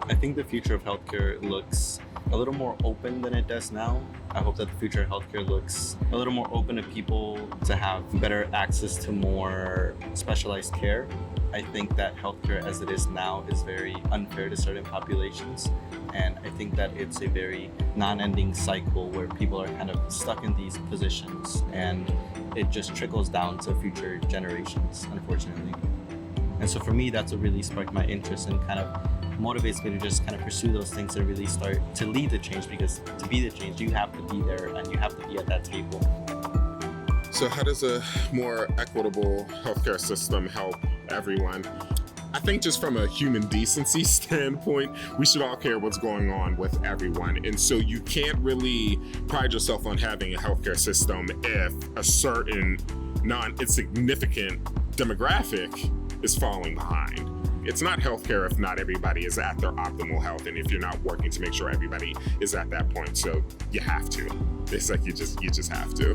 I think the future of healthcare looks a little more open than it does now. I hope that the future of healthcare looks a little more open to people to have better access to more specialized care. I think that healthcare as it is now is very unfair to certain populations. And I think that it's a very non-ending cycle where people are kind of stuck in these positions and it just trickles down to future generations, unfortunately. And so for me, that's what really sparked my interest and kind of motivates me to just kind of pursue those things and really start to lead the change, because to be the change, you have to be there and you have to be at that table. So how does a more equitable healthcare system help everyone? I think just from a human decency standpoint, we should all care what's going on with everyone. And so you can't really pride yourself on having a healthcare system if a certain non-insignificant demographic is falling behind. It's not healthcare if not everybody is at their optimal health and if you're not working to make sure everybody is at that point. So you have to. It's like you just have to.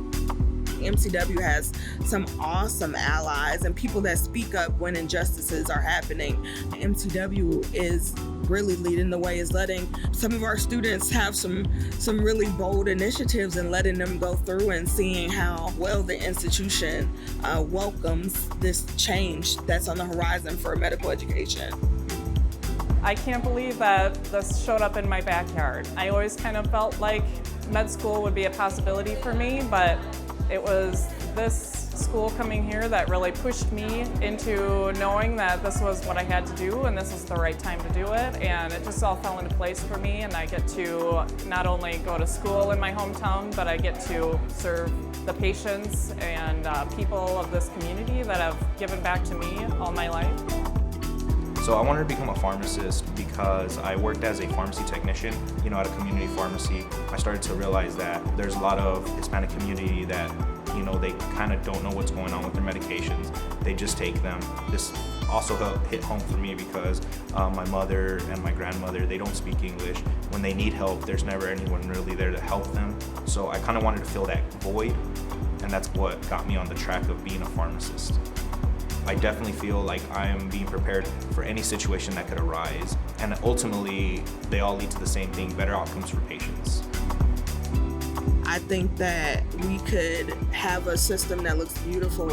MCW has some awesome allies and people that speak up when injustices are happening. MCW is really leading the way, is letting some of our students have some really bold initiatives and letting them go through and seeing how well the institution welcomes this change that's on the horizon for medical education. I can't believe that this showed up in my backyard. I always kind of felt like med school would be a possibility for me, but it was this school coming here that really pushed me into knowing that this was what I had to do and this was the right time to do it, and it just all fell into place for me, and I get to not only go to school in my hometown, but I get to serve the patients and people of this community that have given back to me all my life. So I wanted to become a pharmacist because I worked as a pharmacy technician, at a community pharmacy. I started to realize that there's a lot of Hispanic community that, they kind of don't know what's going on with their medications. They just take them. This also hit home for me because my mother and my grandmother, they don't speak English. When they need help, there's never anyone really there to help them. So I kind of wanted to fill that void, and that's what got me on the track of being a pharmacist. I definitely feel like I am being prepared for any situation that could arise, and ultimately they all lead to the same thing: better outcomes for patients. I think that we could have a system that looks beautiful,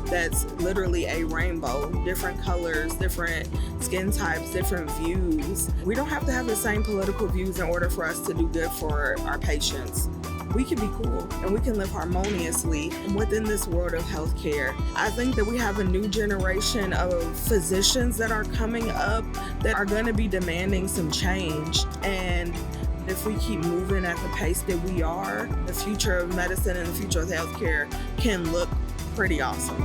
that's literally a rainbow, different colors, different skin types, different views. We don't have to have the same political views in order for us to do good for our patients. We can be cool and we can live harmoniously within this world of healthcare. I think that we have a new generation of physicians that are coming up that are going to be demanding some change. And if we keep moving at the pace that we are, the future of medicine and the future of healthcare can look pretty awesome.